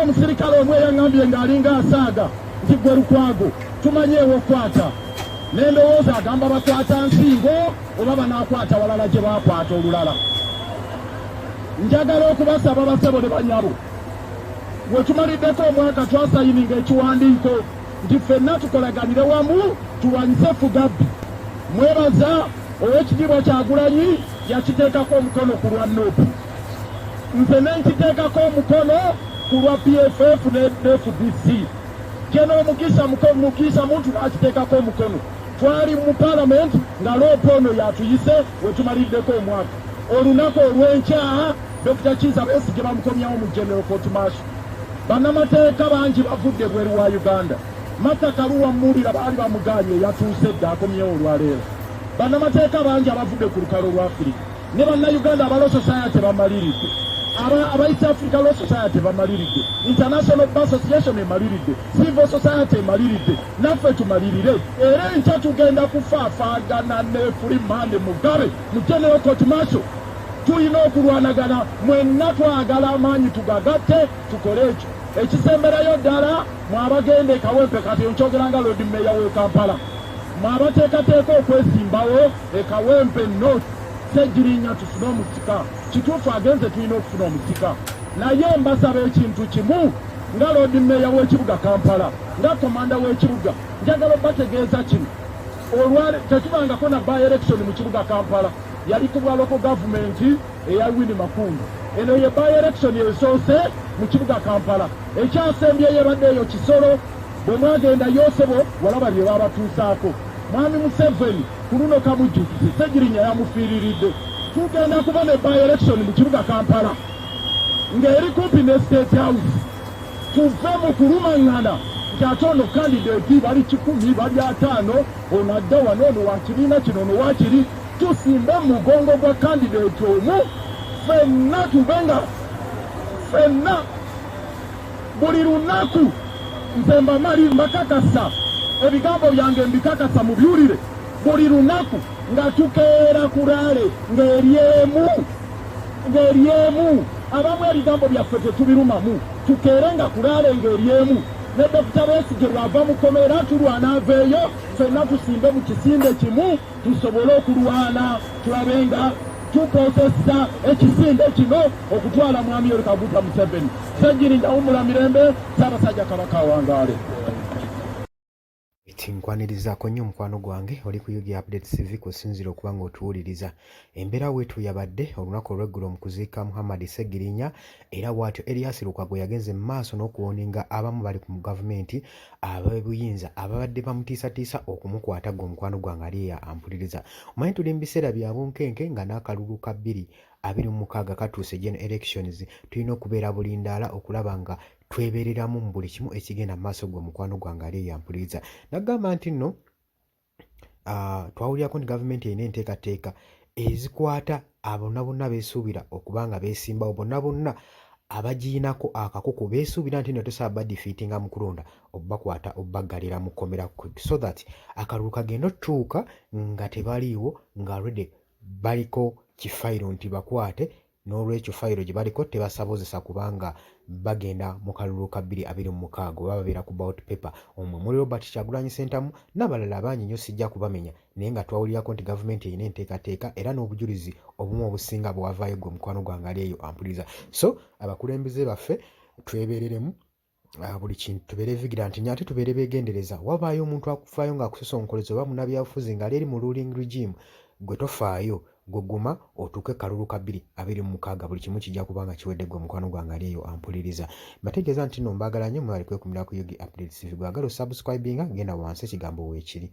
omusirikale omwe yaŋŋambye ng'alinga asaaga nti gwe Lukwago tumanyeewo okwata n'endowooza agamba bakwata nsingo oba banaakwata walala gye baakwata olulala. Njagala okubasaba basebo ne banyabo we tumaliddeko omwaka twasayininga ekiwandiiko nti ffenna tukolaganire wamu tulwanyise Fugabbi. Mwebaza ow'ekitiibwa Kyagulanyi yakiteekako omukono ku lwa NUP, nze ne nkiteekako omukono ku lwa PFF ne FDC. Keno Mugisha muntu n'akiteekako omukono. Twali mu Parliament nga Loopo ono yatuyise we tumaliddeko omwaka. Olunaku olw'enkya Dr. Kizza Besigye bamukomyawo mu General Court Martial. Bannamateeka bangi bavudde bweru wa Uganda. Martha Karua Mmuulira baali bamuganye yatuuse dda akomyewo olwaleero. Bannamateeka bangi abavudde ku lukalo lwa Africa ne bannayuganda aba Law Society bamaliridde, aba East Africa Law Society bamaliridde, International Bar Association emaliridde, Civil Society emaliridde, naffe tumalirire. Era enkya tugenda kufaafaagana ne Freeman Mugabe mu General Court Martial. Tulina okulwanagana, mwenna twagala amaanyi tugagatte tukole ekyo. Ekisemberayo ddala mwabagenda e Kawempe, kati nkyogeranga Lord Mayor w'e Kampala, mwabateekateeka okwesimbawo e Kawempe North Ssegirinya tufune omusika. Kituufu agenze tulina okufuna omusika, naye mbasaba ekintu kimu nga Lord Mayor w'ekibuga Kampala, nga komanda w'ekibuga, njagala obategeeza kino. Olwale tetubangako na by election mu kibuga Kampala, yali ku bwa local government eya Winnie Makungu. Eno ye by election esoose mu kibuga Kampala. Ekyasembye yebadde eyo Kisoro, bwe mwagenda Yosebo walaba bye babatuusaako. Mwami Museveni ku luno kamujjukizi Ssegirinya yamufiiriridde. Tugenda kuba ne by election mu kibuga Kampala ng'eri kumpi ne State House. Tuve mu kulumaŋŋana nti ate ono candidate bali 10 bali 5 ono adda wano ono wa kibiina kino ono waakiri. Tusimbe mugongo gwa candidate omu, ffenna tubenga ffenna buli lunaku nze mbakakasa ebigambo byange mbikakasa mu byulire. Buli lunaku nga tukeera ku Raale ng'eryemu abamu ebigambo byaffe tetubirumamu, tukeere nga ku Raale ng'eryemu. Ne Dr. Besigye lwava mu komera tulwana aveeyo, ffenna tusimbe mu kisinde kimu tusobole okulwana tulabe nga tukozesa ekisinde kino okutwala mwami Yoweri Kaguta Museveni. Ssegirinya wumula mirembe, Ssaabasajja Kabaka awangaale. Tinkwanirizaako nnyo mukwano gwange oli ku UG Updates TV kusinziira okuba ng'otuwuliriza. Embeera weetu yabadde olunaku olw'eggulo mu kuziika Muhammad Ssegirinya, era bw'atyo Erias Lukwago yagenze mu maaso n'okuwoninga abamu bali ku gavumenti ab'ebuyinza ababadde bamutiisatiisa okumukwata gwe mukwano gwange ali ampuliriza. Omanyi tuli mu biseera bya bunkenke nga n'akalulu ka 2026 katuuse general elections. Tulina okubeera bulindaala okulaba nga twebereramu mu buli kimu ekigenda mu maaso gwe mukwano gwange ali ampuliriza. Nagamba nti nno twawulirako nti gavumenti erina enteekateeka ezikwata abonna bonna beesuubira okuba nga beesimbawo, bonna bonna abagiinako akakuku beesuubira nti nno tosaba badifeatinga mu kulonda obakwata obaggalira mu kkomera, so that akalulu kagenda otutuuka nga tebaliiwo nga already baliko kifayiro nti bakwate, n'olwekyo fayiro gye baliko tebasabozesa kubanga bagenda mu kalulu ka 2026 baba babeera ku ballot paper. Omwe muri Robert Kyagulanyi Ssentamu n'abalala bangi nnyo sijja kubamenya, naye nga twawulirako nti gavumenti erina enteekateeka era n'obujulizi obumu obusinga bwavaayo gwe mukwano gwange ali eyo ampuliriza. So abakulembeze baffe twebereremu buli kintu tubeere vigilant nnyo ate tubeere beegendereza. Wabaayo omuntu akufaayo ng'akusosonkoleza oba munnabyamafuzi ng'ali eri mu ruling regime, gwe tofaayo, guguma otuuke kalulu ka 2026 buli kimu kijja kubanga kiwedde gwe mukwano gwange ali eyo ampuliriza. Mbategeeza nti nno mbaagala nnyo mwali kwekumira ku UG Updates TV. Gwagala osubscribinga genda wansi ekigambo weekiri.